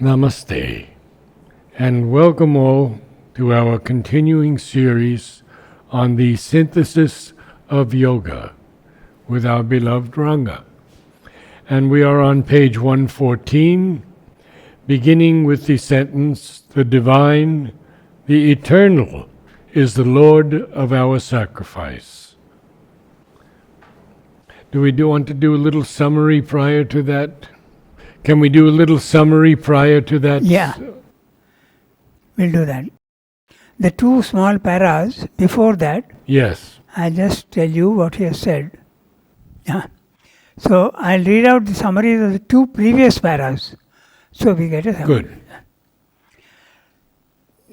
Namaste, and welcome all to our continuing series on the synthesis of yoga with our beloved Ranga. And we are on page 114, beginning with the sentence, "The divine, the eternal, is the Lord of our sacrifice." Do we want to do a little summary prior to that? Can we do a little summary prior to that? Yeah, we'll do that. The two small paras before that, Yes. I'll just tell you what he has said. Yeah. So I'll read out the summaries of the two previous paras, so we get a summary. Good.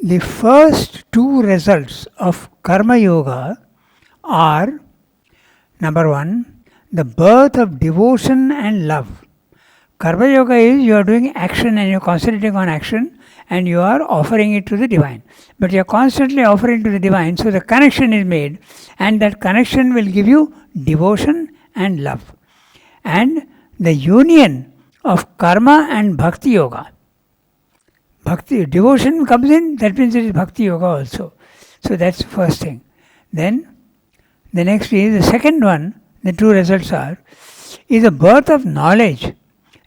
The first two results of Karma Yoga are, number one, the birth of devotion and love. Karma Yoga is you are doing action and you're concentrating on action and you are offering it to the divine. But you're constantly offering to the divine, so the connection is made, and that connection will give you devotion and love. And the union of karma and bhakti yoga. Bhakti, devotion comes in, that means it is bhakti yoga also. So that's the first thing. Then the next is the second one, the two results are, is the birth of knowledge.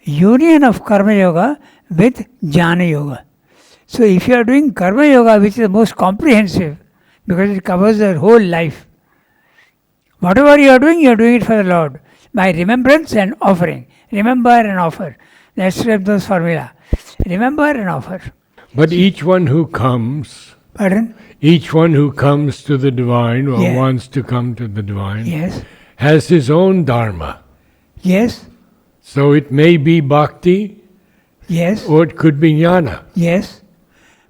Union of Karma Yoga with Jnana Yoga. So if you are doing Karma Yoga, which is the most comprehensive, because it covers the whole life, whatever you are doing it for the Lord, by remembrance and offering. Remember and offer. That's Sribdha's formula. Remember and offer. But each one who comes, Pardon? each one who comes to the divine or Yeah. wants to come to the divine Yes. has his own dharma. Yes. So it may be bhakti Yes. or it could be jnana. Yes.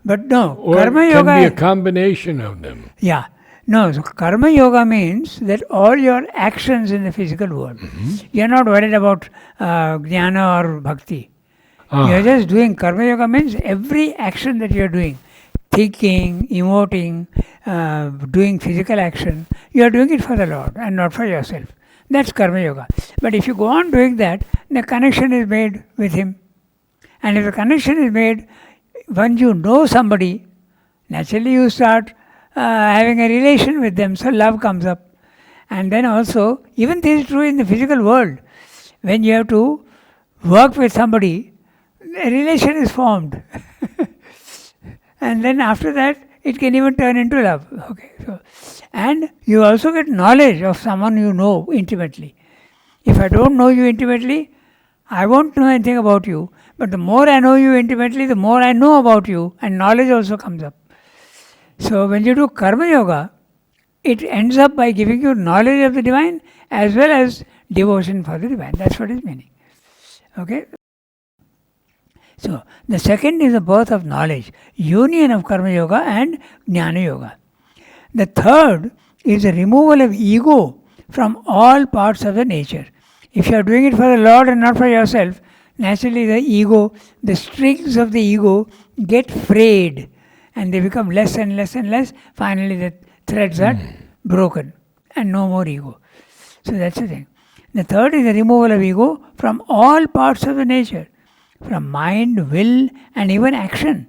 But no, Or Karma it Yoga. can be a combination of them. Yeah. No, so Karma Yoga means that all your actions in the physical world, you're not worried about Jnana or Bhakti. You're just doing Karma Yoga means every action that you're doing, thinking, emoting, doing physical action, you're doing it for the Lord and not for yourself. That's Karma Yoga. But if you go on doing that, the connection is made with Him. And if the connection is made, when you know somebody, naturally you start having a relation with them, so love comes up. And then also, even this is true in the physical world. When you have to work with somebody, a relation is formed. And then after that, it can even turn into love. Okay. So, and you also get knowledge of someone you know intimately. If I don't know you intimately, I won't know anything about you. But the more I know you intimately, the more I know about you, and knowledge also comes up. So when you do Karma Yoga, it ends up by giving you knowledge of the divine as well as devotion for the divine. That's what is meaning. Okay? So the second is the birth of knowledge, union of Karma Yoga and Jnana Yoga. The third is the removal of ego from all parts of the nature. If you are doing it for the Lord and not for yourself, naturally the ego, the strings of the ego get frayed and they become less and less and less. Finally the threads are broken and no more ego. So that's the thing. The third is the removal of ego from all parts of the nature, from mind, will and even action.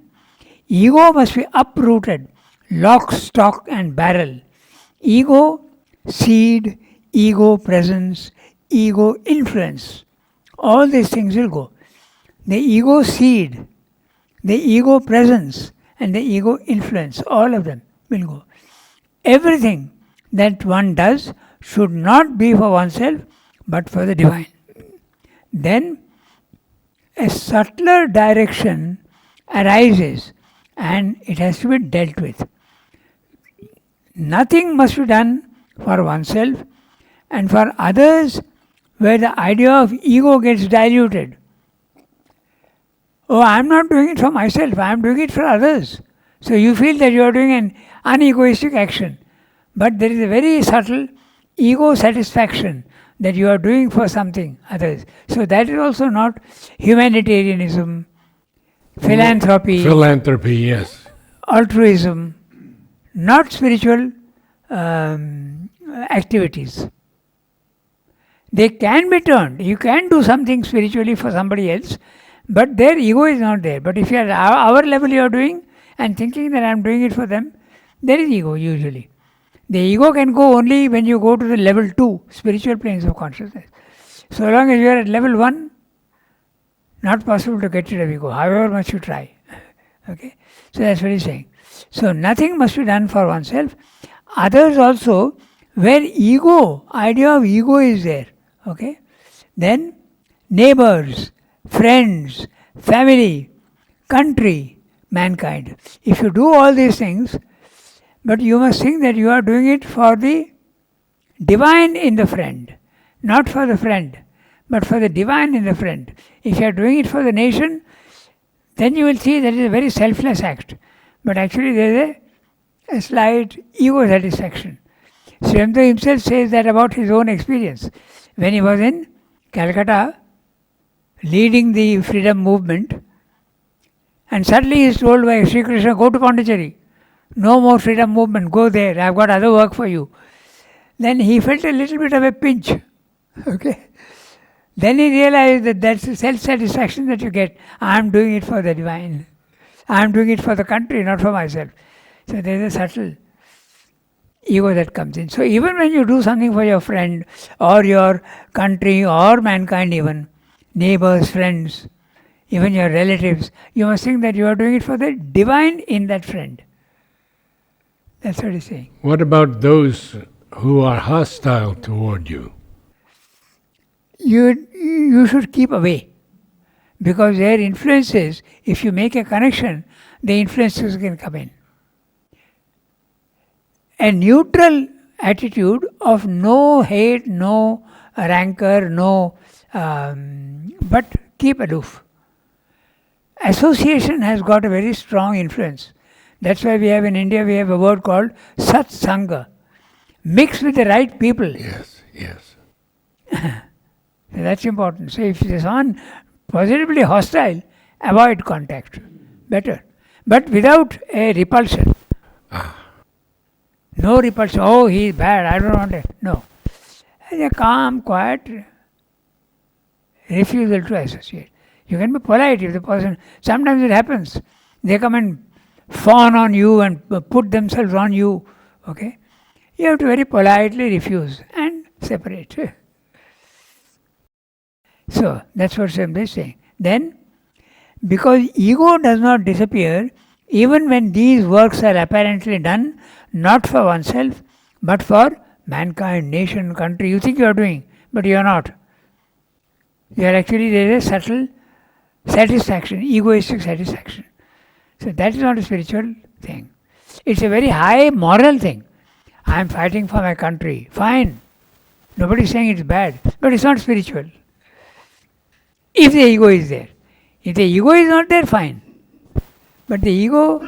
Ego must be uprooted, lock, stock and barrel. Ego seed, ego presence, ego influence. All these things will go. The ego seed, the ego presence and the ego influence, all of them will go. Everything that one does should not be for oneself but for the divine. Then a subtler direction arises and it has to be dealt with. Nothing must be done for oneself and for others where the idea of ego gets diluted. Oh, I'm not doing it for myself, I'm doing it for others. So you feel that you are doing an unegoistic action. But there is a very subtle ego satisfaction that you are doing for something others. So that is also not humanitarianism, philanthropy, Yes. altruism, not spiritual activities. They can be turned. You can do something spiritually for somebody else, But their ego is not there. But if you are our level you are doing and thinking that I am doing it for them, there is ego usually. The ego can go only when you go to the level 2, spiritual planes of consciousness. So long as you are at level 1, not possible to get rid of ego, however much you try. Okay? So that's what he's saying. So nothing must be done for oneself. Others also, where ego, idea of ego is there. Okay? Then neighbors, friends, family, country, mankind. If you do all these things, but you must think that you are doing it for the divine in the friend, not for the friend, but for the divine in the friend. If you are doing it for the nation, then you will see that it is a very selfless act. But actually there is a slight ego satisfaction. Sri Aurobindo himself says that about his own experience. When he was in Calcutta, leading the freedom movement, and suddenly he is told by Sri Krishna, go to Pondicherry. No more freedom movement, go there, I've got other work for you. Then he felt a little bit of a pinch. Okay? Then he realized that that's the self-satisfaction that you get. I'm doing it for the divine. I'm doing it for the country, not for myself. So there's a subtle ego that comes in. So even when you do something for your friend or your country or mankind even, neighbors, friends, even your relatives, you must think that you are doing it for the divine in that friend. That's what he's saying. What about those who are hostile toward you? You should keep away. Because their influences, if you make a connection, the influences can come in. A neutral attitude of no hate, no rancor, but keep aloof. Association has got a very strong influence. That's why we have in India, we have a word called satsanga. Mix with the right people. Yes, yes. That's important. So if there is someone positively hostile, avoid contact. Better. But without a repulsion. No repulsion. Oh, he is bad, I don't want it. No. As a calm, quiet refusal to associate. You can be polite if the person, sometimes it happens. They come and fawn on you and put themselves on you. Okay? You have to very politely refuse and separate. So, that's what Sri Aurobindo is saying. Then, because ego does not disappear, even when these works are apparently done, not for oneself, but for mankind, nation, country, you think you are doing, but you are not. You are actually, there is a subtle satisfaction, egoistic satisfaction. So that is not a spiritual thing. It's a very high moral thing. I am fighting for my country. Fine. Nobody is saying it's bad, but it's not spiritual. If the ego is there. If the ego is not there, fine. But the ego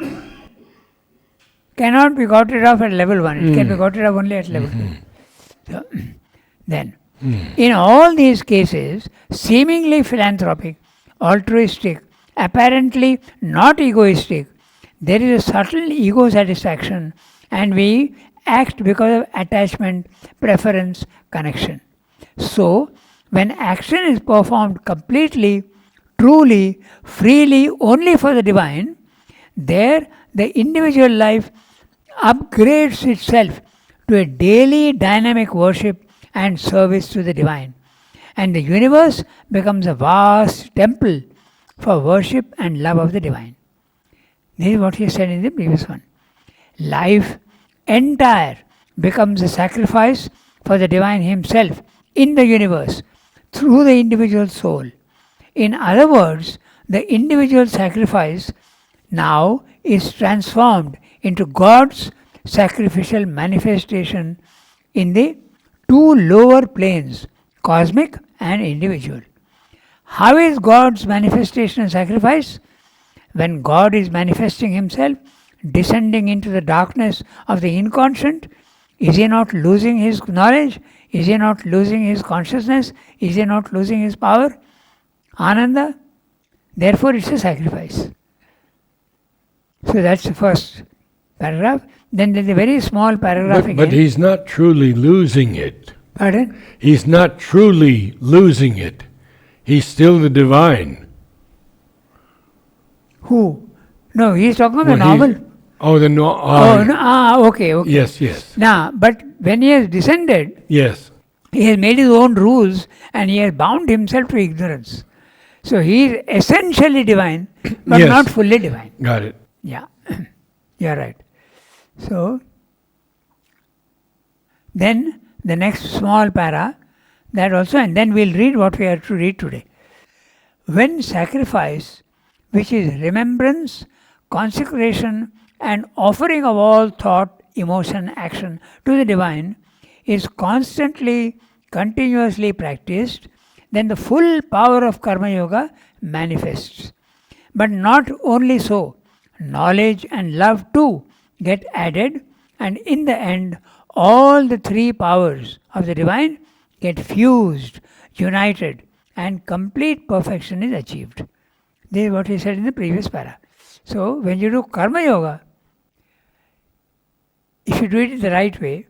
cannot be got rid of at level 1. It can be got rid of only at level 2. So, then, in all these cases, seemingly philanthropic, altruistic, apparently not egoistic, there is a subtle ego satisfaction and we act because of attachment, preference, connection. So, when action is performed completely, truly, freely, only for the divine, there the individual life upgrades itself to a daily dynamic worship and service to the divine. And the universe becomes a vast temple for worship and love of the divine. This is what he said in the previous one. Life entire becomes a sacrifice for the divine himself in the universe through the individual soul. In other words, the individual sacrifice now is transformed into God's sacrificial manifestation in the two lower planes, cosmic and individual. How is God's manifestation and sacrifice? When God is manifesting himself, descending into the darkness of the inconscient, is he not losing his knowledge? Is he not losing his consciousness? Is he not losing his power? Ananda? Therefore it's a sacrifice. So that's the first paragraph. Then there's a very small paragraph again. But he's not truly losing it. Pardon? He's not truly losing it. He's still the divine. Who? No, he's talking about the Well, normal. Oh, No, okay. yes, yes, Now, but when he has descended, yes. he has made his own rules and he has bound himself to ignorance. So he is essentially divine, but Yes. not fully divine. Got it. Yeah, you're right. So, then the next small para, that also, and then we'll read what we have to read today. When sacrifice, which is remembrance, consecration, and offering of all thought, emotion, action to the divine, is constantly, continuously practiced, then the full power of Karma Yoga manifests. But not only so, knowledge and love too get added, and in the end, all the three powers of the divine get fused, united, and complete perfection is achieved. This is what he said in the previous para. So, when you do Karma Yoga, if you do it the right way,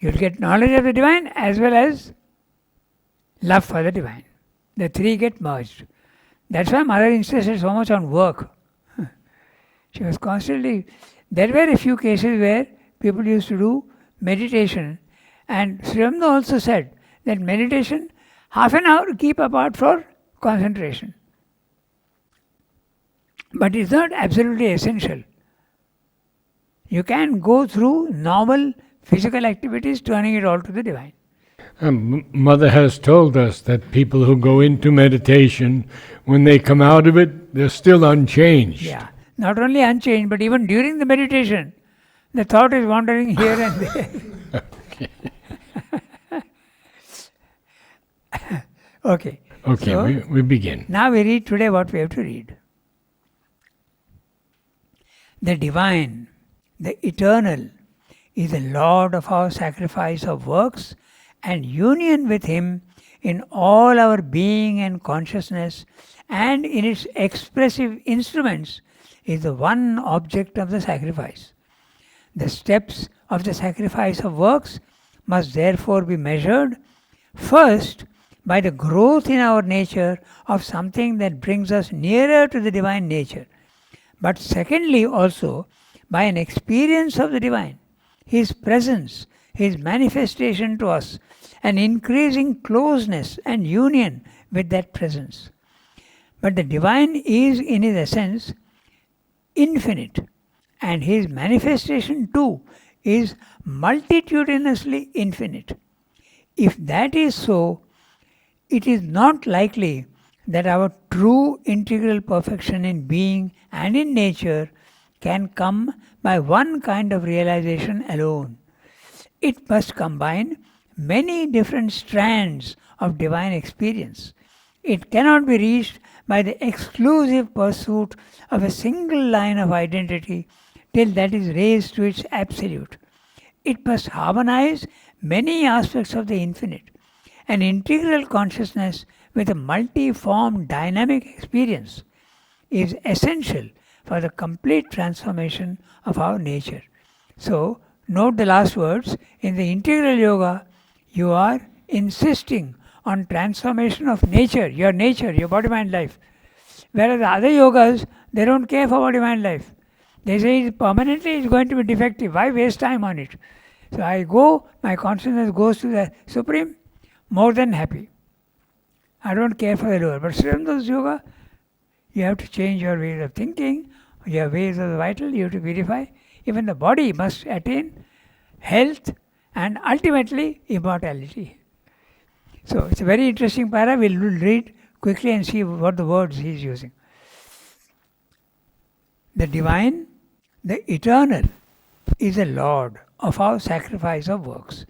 you'll get knowledge of the divine as well as love for the divine. The three get merged. That's why Mother insisted so much on work. She was constantly. There were a few cases where people used to do meditation, and Srimanda also said that meditation, half an hour keep apart for concentration. But it's not absolutely essential. You can go through normal physical activities, turning it all to the divine. Mother has told us that people who go into meditation, when they come out of it, they're still unchanged. Yeah. Not only unchanged, but even during the meditation, the thought is wandering here and there. Okay. Okay, So, we begin. now we read today what we have to read. The divine, the eternal, is the Lord of our sacrifice of works, and union with Him in all our being and consciousness and in its expressive instruments is the one object of the sacrifice. The steps of the sacrifice of works must therefore be measured first by the growth in our nature of something that brings us nearer to the divine nature, but secondly also by an experience of the divine, His presence, His manifestation to us, an increasing closeness and union with that presence. But the divine is in his essence infinite, and his manifestation too is multitudinously infinite. If that is so, it is not likely that our true integral perfection in being and in nature can come by one kind of realization alone. It must combine many different strands of divine experience. It cannot be reached by the exclusive pursuit of a single line of identity till that is raised to its absolute. It must harmonize many aspects of the infinite. An integral consciousness with a multi-form dynamic experience is essential for the complete transformation of our nature. So, note the last words. In the integral yoga, you are insisting on transformation of nature, your body, mind, life. Whereas the other yogas, they don't care for body, mind, life. They say permanently it's going to be defective. Why waste time on it? So I go, my consciousness goes to the Supreme, more than happy. I don't care for the lower. But Sriranda's yoga, you have to change your ways of thinking, your ways of the vital, you have to purify. Even the body must attain health and ultimately immortality. So it's a very interesting para. We'll read quickly and see what the words he is using. The divine, the eternal, is the Lord of our sacrifice of works,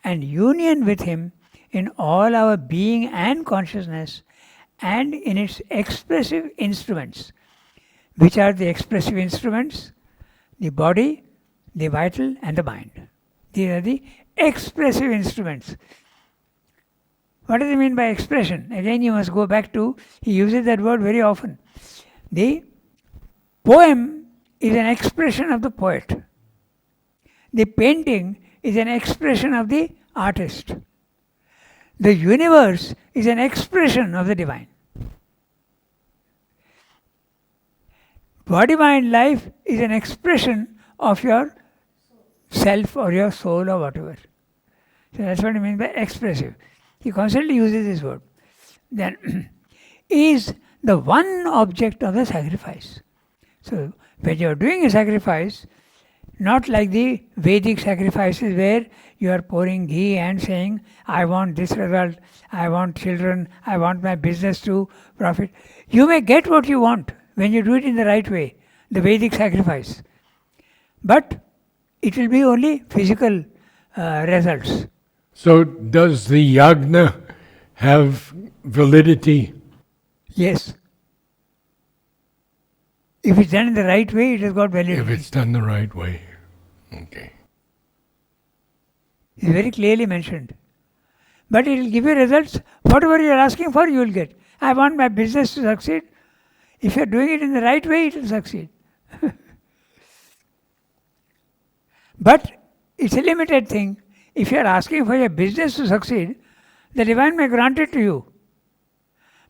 and union with Him in all our being and consciousness and in its expressive instruments. Which are the expressive instruments? The body, the vital, and the mind. These are the expressive instruments. What does he mean by expression? Again, you must go back to, he uses that word very often. The poem is an expression of the poet. The painting is an expression of the artist. The universe is an expression of the divine. body, mind, life is an expression of your self or your soul or whatever. So that's what I mean by expressive. He constantly uses this word. Then is the one object of the sacrifice. So when you are doing a sacrifice, not like the Vedic sacrifices where you are pouring ghee and saying, I want this result, I want children, I want my business to profit. You may get what you want when you do it in the right way, the Vedic sacrifice. But it will be only physical results. So does the yagna have validity? Yes. If it's done in the right way, it has got validity. If it's done the right way. Okay. It's very clearly mentioned. But it will give you results. Whatever you are asking for, you will get. I want my business to succeed. If you are doing it in the right way, it will succeed. But it's a limited thing. If you are asking for your business to succeed, the divine may grant it to you.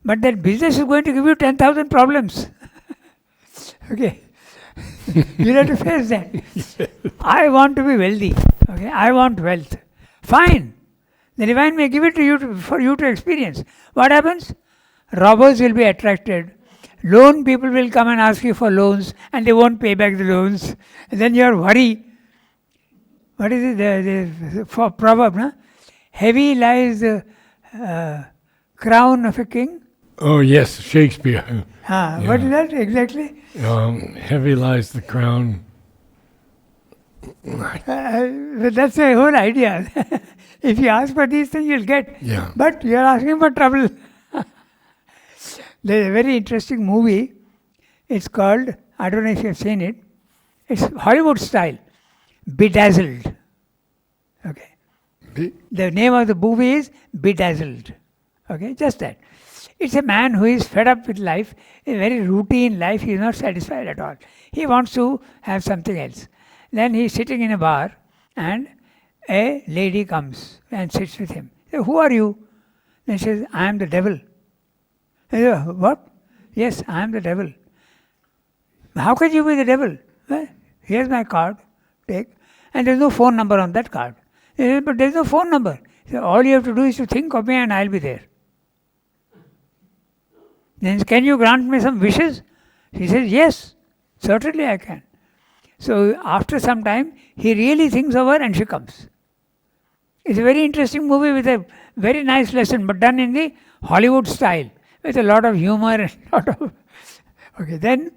But that business is going to give you 10,000 problems. Okay. You have to face that. I want to be wealthy. Okay. I want wealth. Fine. The divine may give it to you for you to experience. What happens? Robbers will be attracted. Loan people will come and ask you for loans and they won't pay back the loans. And then you are worried. What is it? The for proverb, no? Heavy lies the crown of a king. Oh yes, Shakespeare. What is that exactly? Heavy lies the crown. That's the whole idea. If you ask for these things, you'll get. Yeah. But you are asking for trouble. There's a very interesting movie. It's called, I don't know if you've seen it. It's Hollywood style. Bedazzled. Okay. The name of the movie is Bedazzled. Okay, just that. It's a man who is fed up with life, a very routine life. He is not satisfied at all. He wants to have something else. Then he is sitting in a bar and a lady comes and sits with him. He says, who are you? Then she says, I am the devil. He says, what? Yes, I am the devil. How can you be the devil? Well, here's my card. Take. And there's no phone number on that card. He says, but there's no phone number. He says, all you have to do is to think of me and I'll be there. Then, can you grant me some wishes? He says, yes, certainly I can. So after some time, he really thinks of her and she comes. It's a very interesting movie with a very nice lesson, but done in the Hollywood style, with a lot of humor and a lot of... Okay, then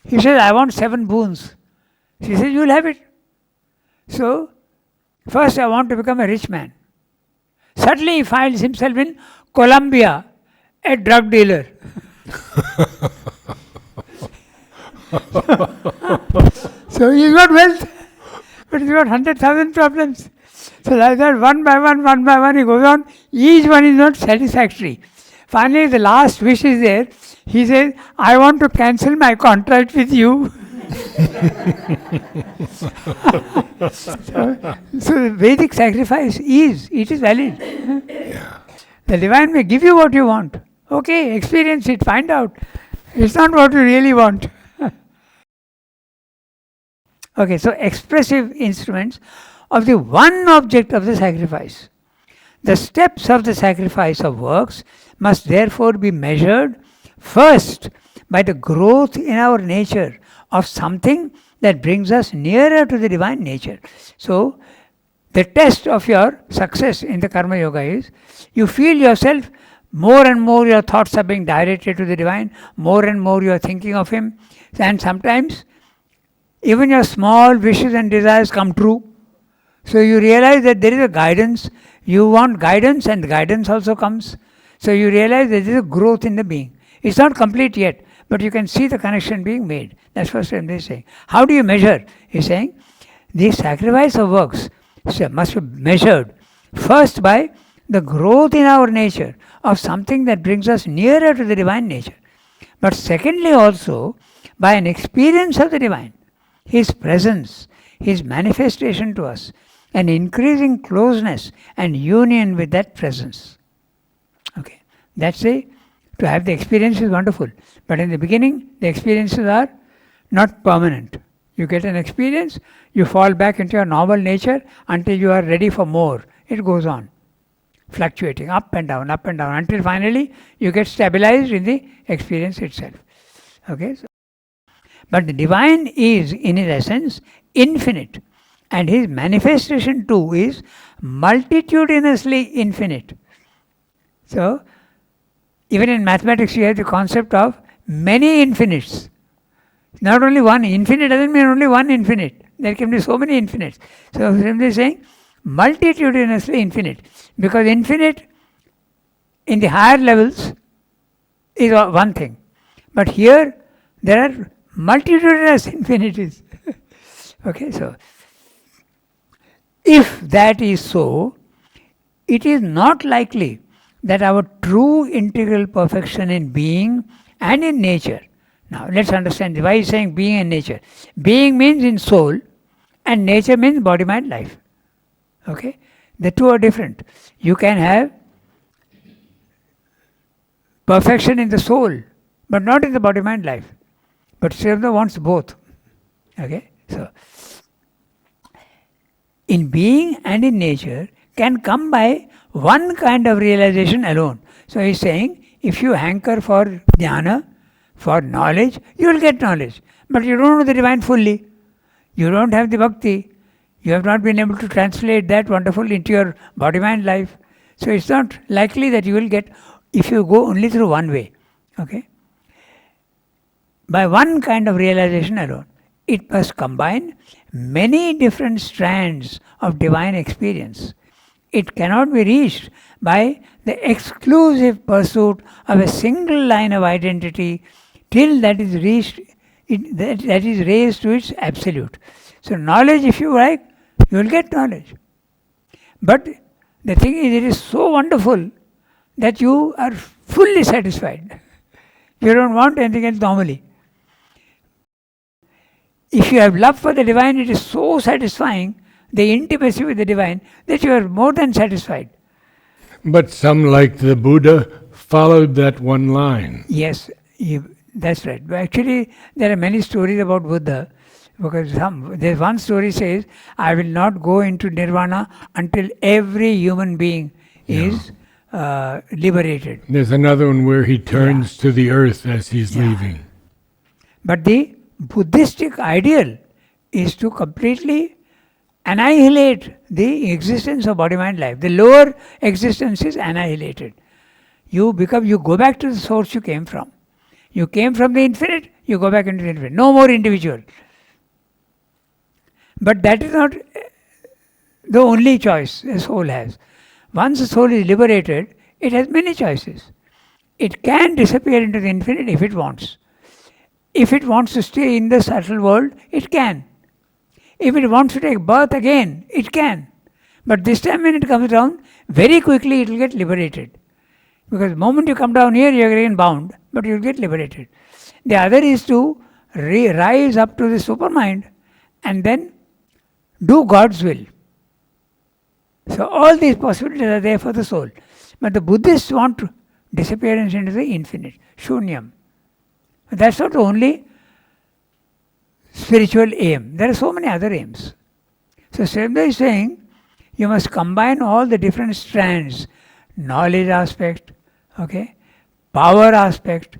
he says, I want 7 boons. She says, you'll have it. So, first I want to become a rich man. Suddenly he finds himself in Colombia, a drug dealer. So he's got wealth, but he's got 100,000 problems. So like that, one by one, he goes on. Each one is not satisfactory. Finally, the last wish is there. He says, I want to cancel my contract with you. So the Vedic sacrifice it is valid. The divine may give you what you want. Okay, experience it, find out. It's not what you really want. Okay, so expressive instruments of the one object of the sacrifice. The steps of the sacrifice of works must therefore be measured first by the growth in our nature of something that brings us nearer to the divine nature. So, the test of your success in the Karma Yoga is you feel yourself more and more your thoughts are being directed to the divine, more and more you are thinking of him, and sometimes even your small wishes and desires come true. So you realize that there is a guidance, you want guidance and the guidance also comes. So you realize that there is a growth in the being. It's not complete yet, but you can see the connection being made. That's what Swami is saying. How do you measure? He's saying the sacrifice of works must be measured first by the growth in our nature of something that brings us nearer to the divine nature. But secondly also by an experience of the divine, his presence, his manifestation to us, an increasing closeness and union with that presence. Okay, that's to have the experience is wonderful. But in the beginning, the experiences are not permanent. You get an experience, you fall back into your normal nature until you are ready for more. It goes on, fluctuating up and down, until finally you get stabilized in the experience itself. Okay? But the divine is, in his essence, infinite. And his manifestation too is multitudinously infinite. So, even in mathematics, you have the concept of many infinites. Not only one. Infinite doesn't mean only one infinite. There can be so many infinites. So, simply saying multitudinously infinite. Because infinite in the higher levels is one thing. But here, there are multitudinous infinities. Okay, so if that is so, it is not likely that our true integral perfection in being and in nature. Now let's understand why he's saying being and nature. Being means in soul and nature means body, mind, life. Okay? The two are different. You can have perfection in the soul, but not in the body, mind, life. But Srivamdana wants both. Okay? So, in being and in nature can come by one kind of realization alone. So he's saying, if you hanker for jnana, for knowledge, you will get knowledge. But you don't know the divine fully. You don't have the bhakti. You have not been able to translate that wonderfully into your body, mind, life. So it's not likely that you will get, if you go only through one way. Okay? By one kind of realization alone. It must combine many different strands of divine experience. It cannot be reached by the exclusive pursuit of a single line of identity till that is reached, that is raised to its absolute. So knowledge, if you like, you will get knowledge. But the thing is, it is so wonderful that you are fully satisfied. You don't want anything else normally. If you have love for the divine, it is so satisfying, the intimacy with the divine, that you are more than satisfied. But some, like the Buddha, followed that one line. Yes, that's right. But actually, there are many stories about Buddha, because there's one story says, I will not go into nirvana until every human being is liberated. There's another one where he turns to the earth as he's leaving. But the Buddhistic ideal is to completely annihilate the existence of body, mind, life. The lower existence is annihilated. You go back to the source you came from. You came from the infinite, you go back into the infinite. No more individual. But that is not the only choice a soul has. Once a soul is liberated, it has many choices. It can disappear into the infinite if it wants. If it wants to stay in the subtle world, it can. If it wants to take birth again, it can. But this time when it comes down, very quickly it will get liberated. Because the moment you come down here, you are again bound, but you will get liberated. The other is to rise up to the supermind and then do God's will. So all these possibilities are there for the soul. But the Buddhists want disappearance into the infinite, shunyam. That's not the only spiritual aim. There are so many other aims. So Srivamdana is saying, you must combine all the different strands, knowledge aspect, okay, power aspect,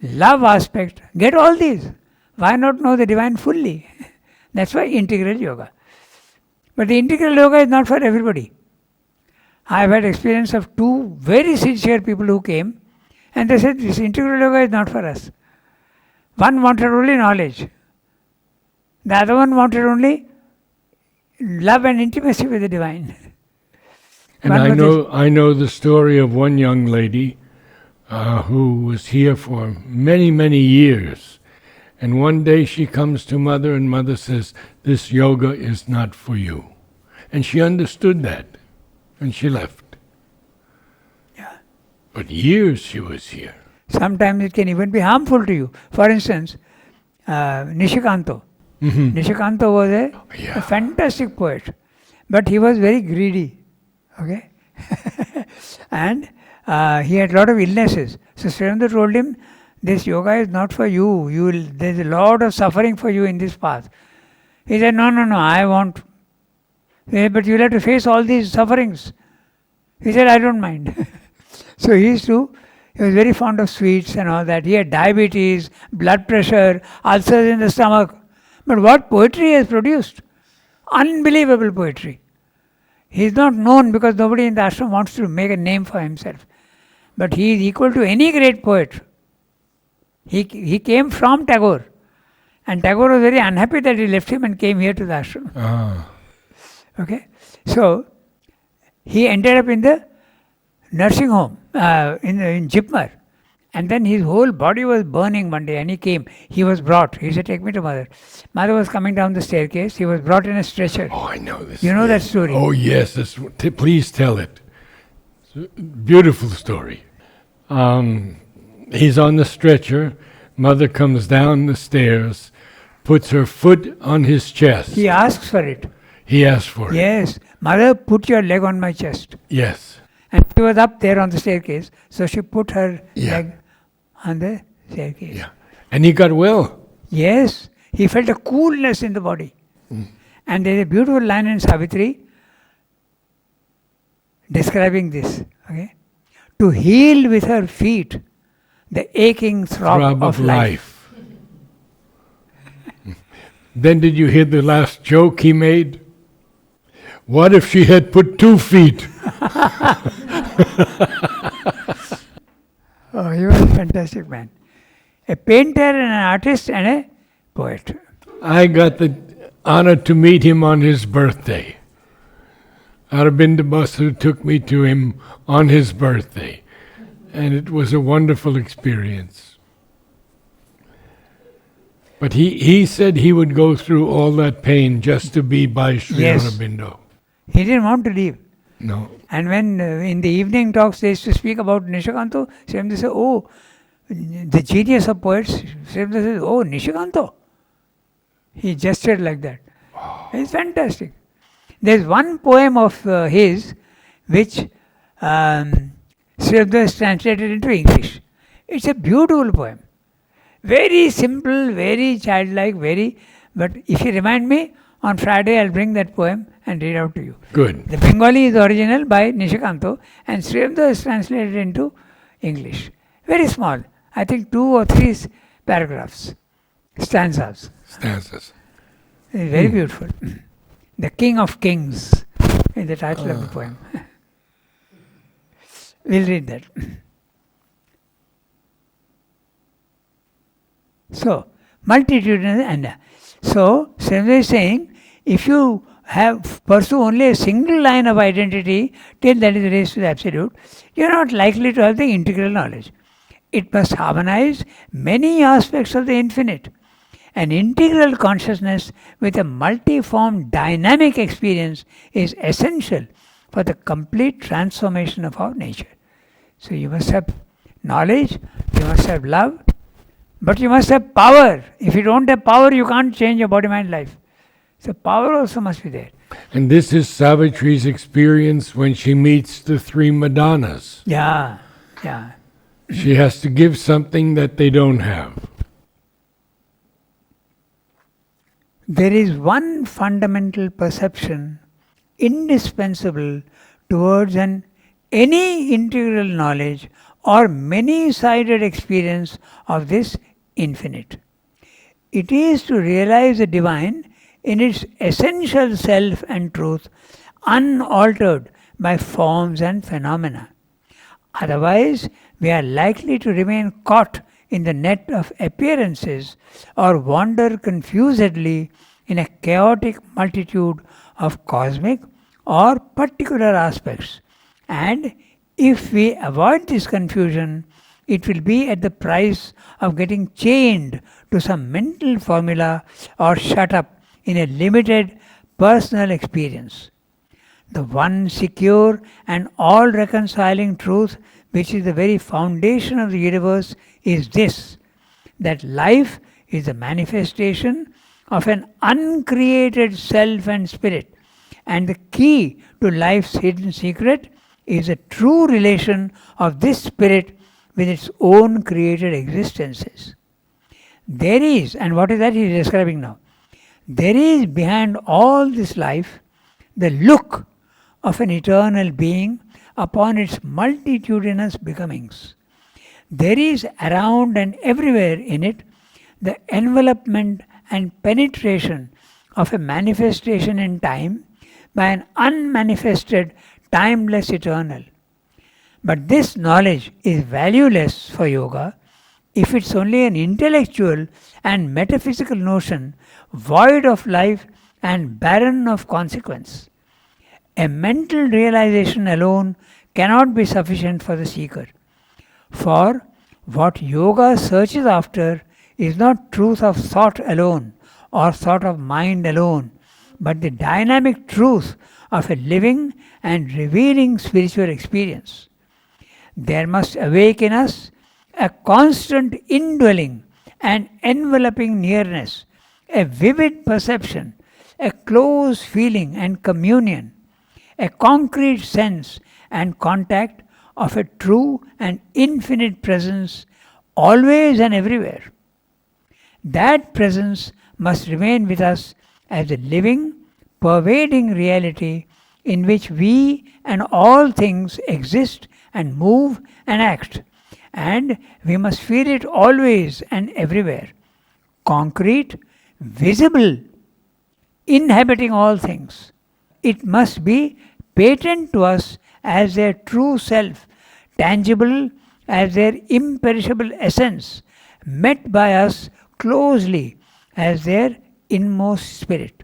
love aspect, get all these. Why not know the divine fully? That's why integral yoga. But the integral yoga is not for everybody. I have had experience of two very sincere people who came and they said, this integral yoga is not for us. One wanted only knowledge. The other one wanted only love and intimacy with the divine. And I know the story of one young lady who was here for many, many years. And one day she comes to Mother and Mother says, this yoga is not for you. And she understood that. And she left. Yeah. But years she was here. Sometimes it can even be harmful to you. For instance, Nishikanto. Mm-hmm. Nishikanto was a fantastic poet, but he was very greedy. Okay? And he had a lot of illnesses. So Srivamdana told him this yoga is not for you. There's a lot of suffering for you in this path. He said, no, I want. He said, but you'll have to face all these sufferings. He said, I don't mind. So he was very fond of sweets and all that. He had diabetes, blood pressure, ulcers in the stomach. But what poetry he has produced? Unbelievable poetry. He is not known because nobody in the ashram wants to make a name for himself. But he is equal to any great poet. He came from Tagore. And Tagore was very unhappy that he left him and came here to the ashram. Okay? So, he ended up in the nursing home, in Jipmer. And then his whole body was burning one day and he came. He was brought. He said, take me to mother. Mother was coming down the staircase. He was brought in a stretcher. Oh, I know this. You know that story? Oh, yes. Please tell it. It's a beautiful story. He's on the stretcher. Mother comes down the stairs, puts her foot on his chest. He asks for it. He asks for it. Yes. Mother, put your leg on my chest. Yes. And she was up there on the staircase. So she put her leg on the staircase. Yeah. And he got well. Yes. He felt a coolness in the body. And there's a beautiful line in Savitri describing this. Okay? To heal with her feet the aching throb of life. Then did you hear the last joke he made? What if she had put 2 feet? Oh, he was a fantastic man. A painter and an artist and a poet. I got the honor to meet him on his birthday. Aurobindo Basu took me to him on his birthday. And it was a wonderful experience. But he said he would go through all that pain just to be by Sri Aurobindo. He didn't want to leave. No. And when in the evening talks they used to speak about Nishikanto, Srimati said, oh, the genius of poets, Srimati says, oh, Nishikanto. He gestured like that. It's fantastic. There's one poem of his which Srimati has translated into English. It's a beautiful poem. Very simple, very childlike, but if you remind me, on Friday I'll bring that poem and read out to you. Good. The Bengali is original by Nishikanto and Srimati is translated into English. Very small. I think 2 or 3 paragraphs. Stanzas. Stanzas. It's very beautiful. The King of Kings is the title of the poem. We'll read that. So, multitudinous and so Srimati is saying, if you pursue only a single line of identity till that is raised to the absolute, you are not likely to have the integral knowledge. It must harmonize many aspects of the infinite. An integral consciousness with a multiform dynamic experience is essential for the complete transformation of our nature. So you must have knowledge, you must have love, but you must have power. If you don't have power, you can't change your body, mind, life. So power also must be there. And this is Savitri's experience when she meets the 3 Madonnas. Yeah. She has to give something that they don't have. There is one fundamental perception indispensable towards any integral knowledge or many-sided experience of this infinite. It is to realize the divine in its essential self and truth, unaltered by forms and phenomena. Otherwise, we are likely to remain caught in the net of appearances or wander confusedly in a chaotic multitude of cosmic or particular aspects. And if we avoid this confusion, it will be at the price of getting chained to some mental formula or shut up in a limited personal experience. The one secure and all-reconciling truth, which is the very foundation of the universe, is this, that life is the manifestation of an uncreated self and spirit, and the key to life's hidden secret is a true relation of this spirit with its own created existences. There is, and what is that he is describing now? There is behind all this life the look of an eternal being upon its multitudinous becomings. There is around and everywhere in it the envelopment and penetration of a manifestation in time by an unmanifested, timeless eternal. But this knowledge is valueless for yoga if it's only an intellectual and metaphysical notion void of life and barren of consequence. A mental realization alone cannot be sufficient for the seeker. For what yoga searches after is not truth of thought alone or thought of mind alone, but the dynamic truth of a living and revealing spiritual experience. There must awake in us a constant indwelling and enveloping nearness, a vivid perception, a close feeling and communion, a concrete sense and contact of a true and infinite presence always and everywhere. That presence must remain with us as a living, pervading reality in which we and all things exist and move and act, and we must feel it always and everywhere, concrete, visible, inhabiting all things. It must be patent to us as their true self, tangible as their imperishable essence, met by us closely as their inmost spirit.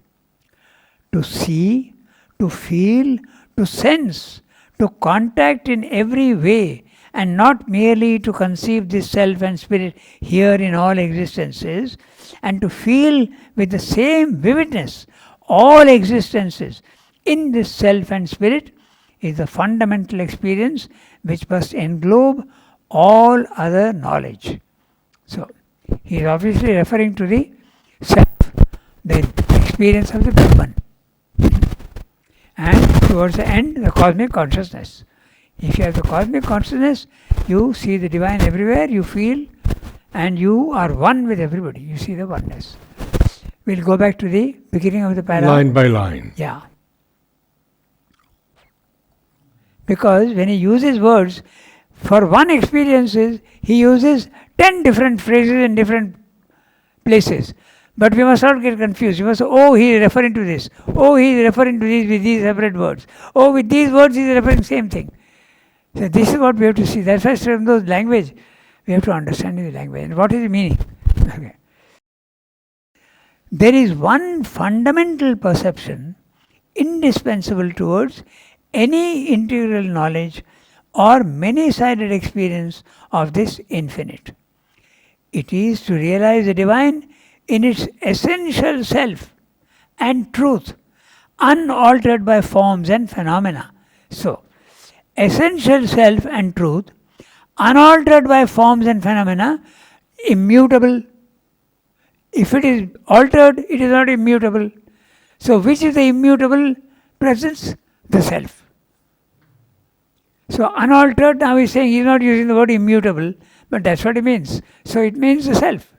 To see, to feel, to sense, to contact in every way, and not merely to conceive this self and spirit here in all existences, and to feel with the same vividness all existences in this self and spirit is the fundamental experience which must englobe all other knowledge. So, he is obviously referring to the self, the experience of the Brahman. And towards the end, the cosmic consciousness. If you have the cosmic consciousness, you see the divine everywhere, you feel, and you are one with everybody. You see the oneness. We'll go back to the beginning of the para. Line by line. Yeah. Because when he uses words, for one experiences, he uses 10 different phrases in different places. But we must not get confused. We must say, oh, he is referring to this. Oh, he is referring to this with these separate words. Oh, with these words he is referring to the same thing. So this is what we have to see. That's why from those language, we have to understand the language. And what is the meaning? Okay. There is one fundamental perception indispensable towards any integral knowledge or many-sided experience of this infinite. It is to realize the divine in its essential self and truth, unaltered by forms and phenomena. So, essential self and truth, unaltered by forms and phenomena, immutable. If it is altered, it is not immutable. So, which is the immutable presence? The self. So, unaltered, now he is saying, he is not using the word immutable, but that's what it means. So, it means the self.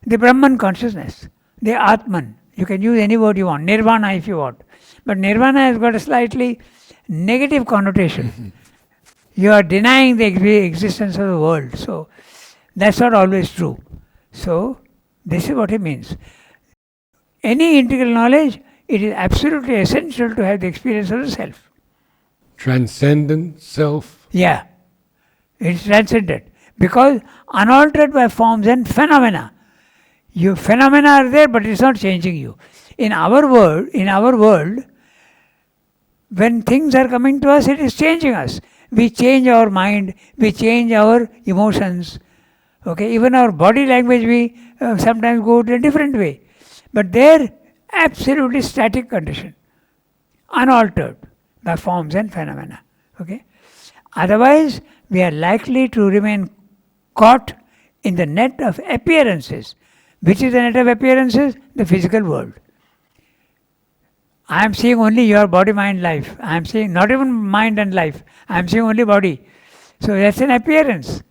The Brahman consciousness, the Atman. You can use any word you want, Nirvana if you want. But Nirvana has got a slightly negative connotation. You are denying the existence of the world. So, that's not always true. So, this is what it means. Any integral knowledge, it is absolutely essential to have the experience of the self. Transcendent self. Yeah, it is transcendent. Because unaltered by forms and phenomena. Your phenomena are there, but it's not changing you. In our world, when things are coming to us, it is changing us. We change our mind, we change our emotions. Okay, even our body language, we sometimes go to a different way. But there, absolutely static condition, unaltered by forms and phenomena. Okay, otherwise we are likely to remain caught in the net of appearances. Which is the net of appearances? The physical world. I am seeing only your body, mind, life. I am seeing not even mind and life. I am seeing only body. So that's an appearance.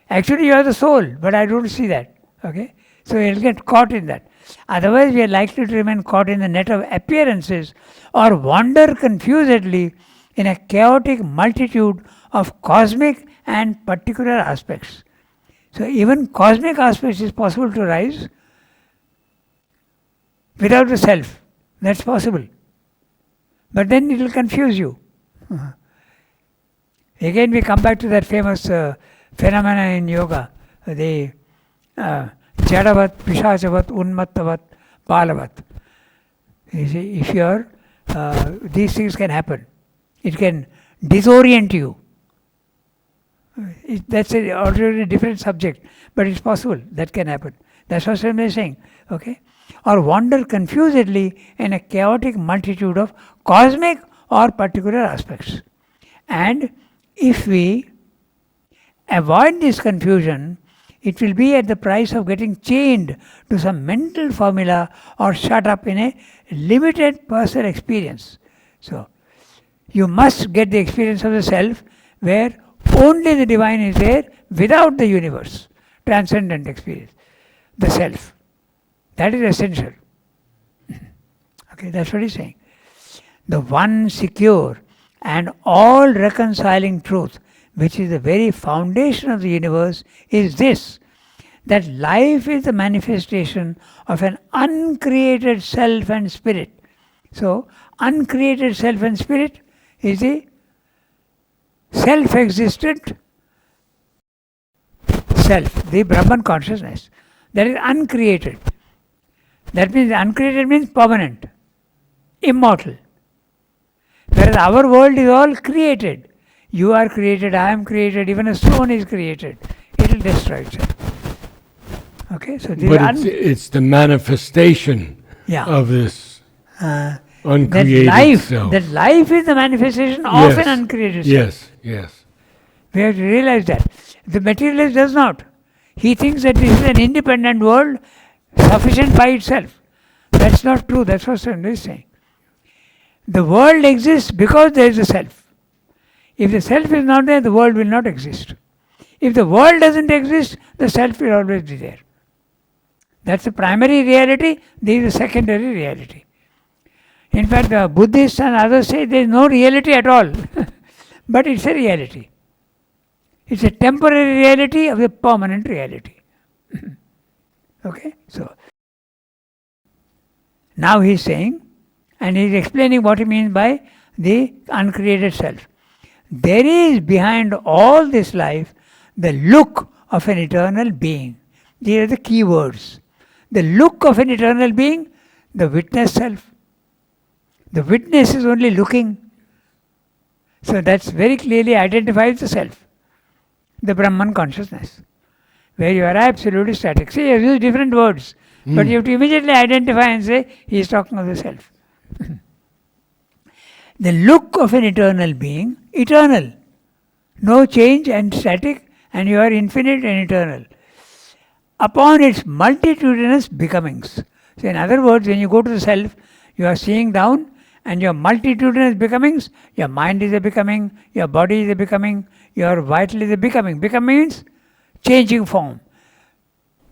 Actually, you are the soul, but I don't see that. Okay? So you'll get caught in that. Otherwise, we are likely to remain caught in the net of appearances or wander confusedly in a chaotic multitude of cosmic and particular aspects. So even cosmic aspects is possible to rise without the self. That's possible. But then it will confuse you. Again, we come back to that famous phenomena in yoga, the jadavat, pishachavat, unmattavat, balavat. You see, if you are, these things can happen. It can disorient you. That's a already different subject, but it's possible that can happen. That's what I'm saying. Okay? Or wander confusedly in a chaotic multitude of cosmic or particular aspects. And if we avoid this confusion, it will be at the price of getting chained to some mental formula or shut up in a limited personal experience. So, you must get the experience of the self where only the divine is there without the universe. Transcendent experience. The self. That is essential. Okay, that's what he's saying. The one secure and all reconciling truth, which is the very foundation of the universe, is this: that life is the manifestation of an uncreated self and spirit. So, uncreated self and spirit is the self-existent self, the Brahman consciousness. That is uncreated. That means uncreated means permanent, immortal. Whereas our world is all created. You are created, I am created, even a stone is created. It will destroy itself. Okay, so this but it's the manifestation of this uncreated self. That life is the manifestation of an uncreated self. Yes, yes. We have to realize that. The materialist does not. He thinks that this is an independent world, sufficient by itself. That's not true. That's what Swami is saying. The world exists because there is a self. If the self is not there, the world will not exist. If the world doesn't exist, the self will always be there. That's the primary reality, this is the secondary reality. In fact, the Buddhists and others say there is no reality at all. But it's a reality. It's a temporary reality of the permanent reality. Okay? So, now he's saying, and he's explaining what he means by the uncreated self. There is behind all this life the look of an eternal being. These are the key words. The look of an eternal being, the witness self. The witness is only looking. So that's very clearly identifies the self, the Brahman consciousness, where you are absolutely static. See, you use different words, but you have to immediately identify and say, he is talking of the self. The look of an eternal being, eternal, no change and static, and you are infinite and eternal, upon its multitudinous becomings. So in other words, when you go to the self, you are seeing down, and your multitudinous becomings, your mind is a becoming, your body is a becoming, your vital is a becoming. Becoming means changing form.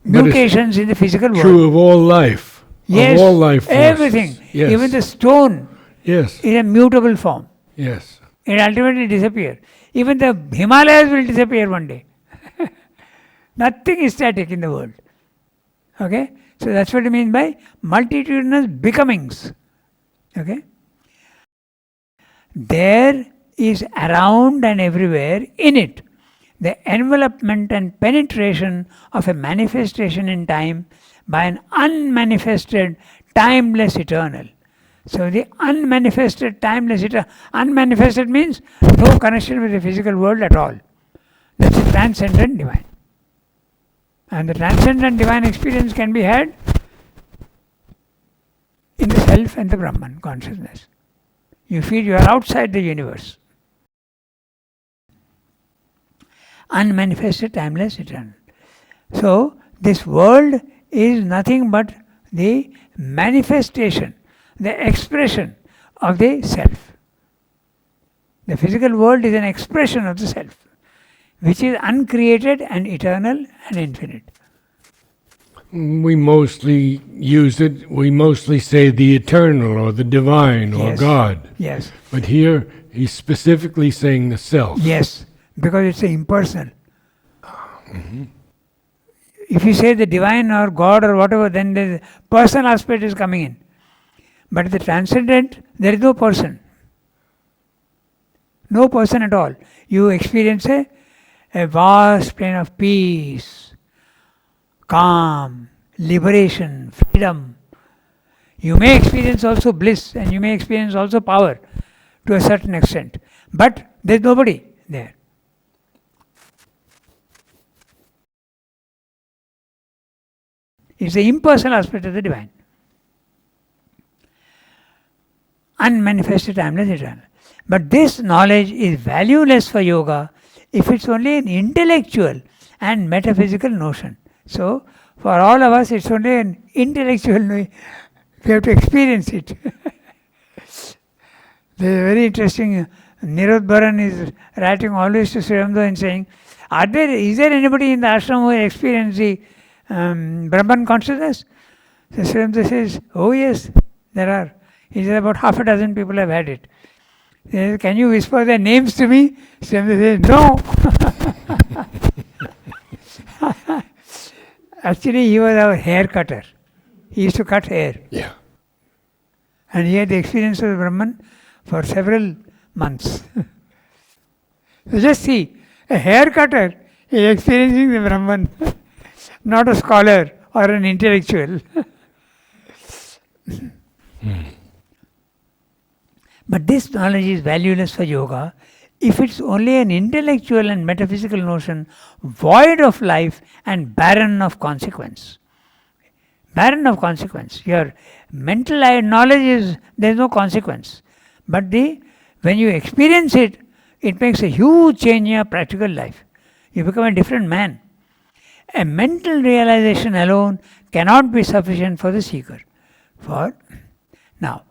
Mutations in the physical world. True of all life. Yes, of all life forces. Everything. Yes. Even the stone is a mutable form. Yes. It ultimately disappears. Even the Himalayas will disappear one day. Nothing is static in the world. Okay? So that's what I mean by multitudinous becomings. Okay? There is around and everywhere in it the envelopment and penetration of a manifestation in time by an unmanifested, timeless eternal. So the unmanifested, timeless eternal. Unmanifested means no connection with the physical world at all. That's a transcendent divine. And the transcendent divine experience can be had in the self and the Brahman consciousness. You feel you are outside the universe. Unmanifested, timeless, eternal. So, this world is nothing but the manifestation, the expression of the self. The physical world is an expression of the self. which is uncreated and eternal and infinite. We mostly use it, we mostly say the eternal or the divine or Yes. God. Yes. But here he's specifically saying the self. Yes, because it's impersonal. If you say the divine or God or whatever, then the personal aspect is coming in. But the transcendent, there is no person. No person at all. You experience a vast plane of peace, calm, liberation, freedom. You may experience also bliss and you may experience also power to a certain extent. But there is nobody there. It's the impersonal aspect of the divine. Unmanifested, timeless, eternal. But this knowledge is valueless for yoga if it's only an intellectual and metaphysical notion. So, for all of us, it's only an intellectual knowledge. We have to experience it. There's a very interesting, Nirod Baran is writing always to Sri Aurobindo and saying, is there anybody in the ashram who has experienced the Brahman consciousness? So Sri Aurobindo says, oh yes, there are. He says about half a dozen people have had it. He says, can you whisper their names to me? Sri Aurobindo says, no. Actually, he was our hair cutter. He used to cut hair. Yeah. And he had the experience of the Brahman for several months. So just see, a hair cutter is experiencing the Brahman, not a scholar or an intellectual. But this knowledge is valueless for yoga if it's only an intellectual and metaphysical notion void of life and barren of consequence. Barren of consequence. Your mental knowledge is, there's no consequence. But when you experience it, it makes a huge change in your practical life. You become a different man. A mental realization alone cannot be sufficient for the seeker. Now,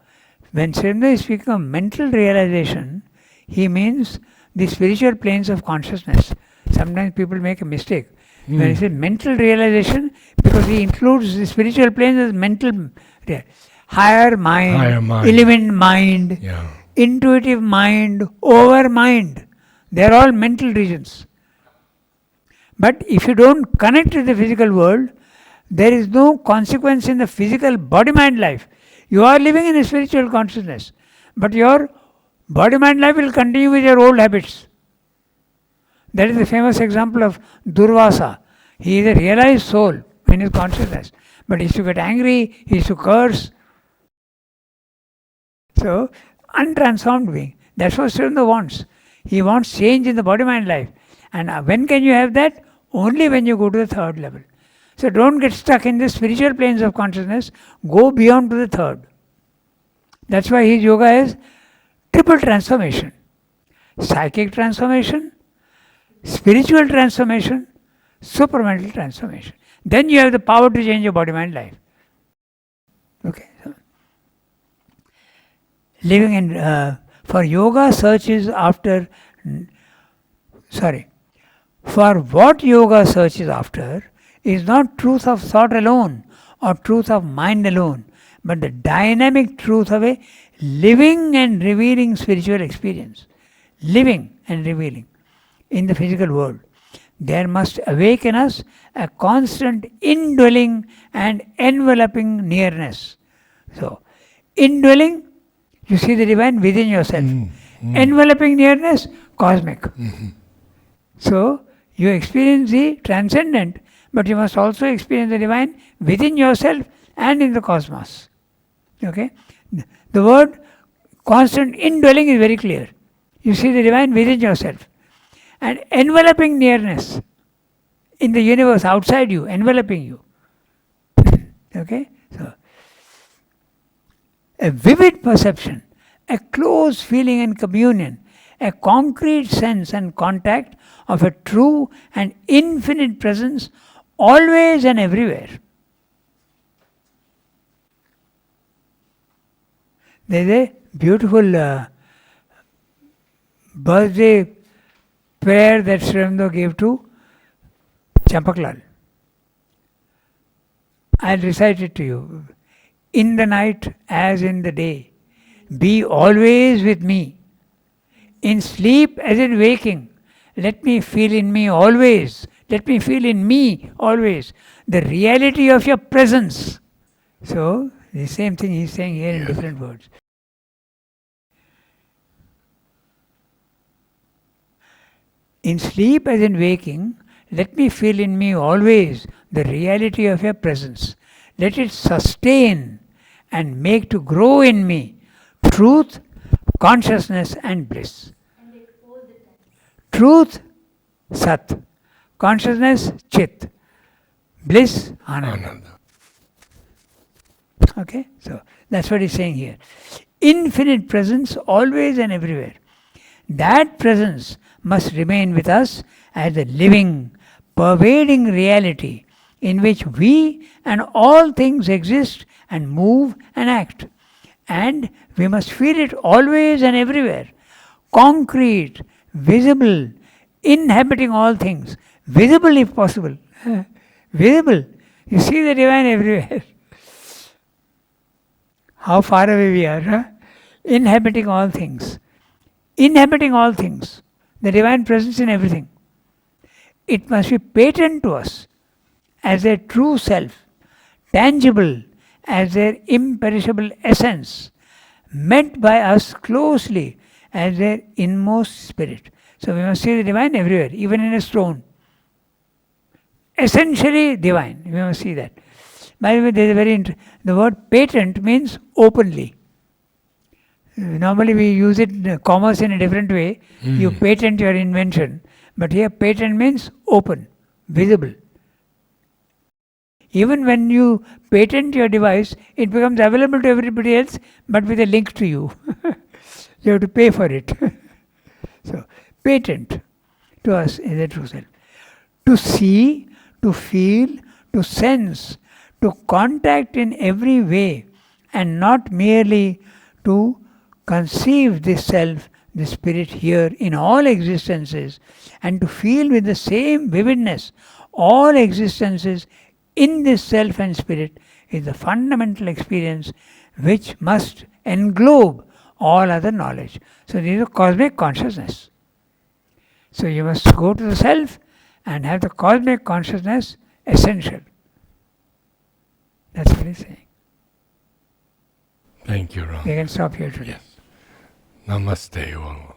when Sri Aurobindo is speaking of mental realization, he means the spiritual planes of consciousness. Sometimes people make a mistake. When he says mental realization, because he includes the spiritual planes as mental, higher mind, element mind, intuitive mind, over mind. They are all mental regions. But if you don't connect with the physical world, there is no consequence in the physical body-mind life. You are living in a spiritual consciousness, but your body-mind life will continue with your old habits. That is the famous example of Durvasa. He is a realized soul in his consciousness, but he used to get angry, he used to curse. So, untransformed being. That's what Sri Aurobindo wants. He wants change in the body-mind life. And when can you have that? Only when you go to the third level. So don't get stuck in the spiritual planes of consciousness. Go beyond to the third. That's why his yoga is triple transformation. Psychic transformation, spiritual transformation, supramental transformation. Then you have the power to change your body-mind life. Okay. So, living in, for yoga searches after, for what yoga searches after is not truth of thought alone or truth of mind alone, but the dynamic truth of a living and revealing spiritual experience. Living and revealing in the physical world. There must awaken us a constant indwelling and enveloping nearness. So, indwelling, you see the divine within yourself. Enveloping nearness, cosmic. So, you experience the transcendent, but you must also experience the divine within yourself and in the cosmos. Okay? The word constant indwelling is very clear. You see the divine within yourself. And enveloping nearness in the universe outside you, enveloping you. Okay? So, a vivid perception, a close feeling and communion, a concrete sense and contact of a true and infinite presence always and everywhere. There is a beautiful birthday prayer that Srimando gave to Champaklal. I'll recite it to you. In the night as in the day, be always with me. In sleep as in waking, let me feel in me always, let me feel in me always the reality of your presence. So, the same thing he's saying here in different words. In sleep as in waking, let me feel in me always the reality of your presence. Let it sustain and make to grow in me truth, consciousness and bliss. Truth, Sat. Consciousness, Chit. Bliss, Ananda. Okay, so that's what he's saying here. Infinite presence always and everywhere. That presence must remain with us as a living, pervading reality in which we and all things exist and move and act. And we must feel it always and everywhere. Concrete, visible, inhabiting all things. Visible if possible. Visible. You see the divine everywhere. How far away we are. Huh? Inhabiting all things. Inhabiting all things. The divine presence in everything. It must be patent to us as their true self, tangible as their imperishable essence, met by us closely as their inmost spirit. So we must see the divine everywhere, even in a stone. Essentially divine. We must see that. By the way, there is a very the word patent means openly. Normally we use it commerce in a different way. You patent your invention. But here patent means open, visible. Even when you patent your device, it becomes available to everybody else, but with a link to you. You have to pay for it. So, patent to us is the true self. To see, to feel, to sense, to contact in every way, and not merely to conceive this self, the spirit here in all existences, and to feel with the same vividness all existences in this self and spirit is the fundamental experience which must englobe all other knowledge. So this is a cosmic consciousness. So you must go to the self and have the cosmic consciousness essential. That's what he's saying. Thank you, Ram. We can stop here today. Yes. Namaste, all.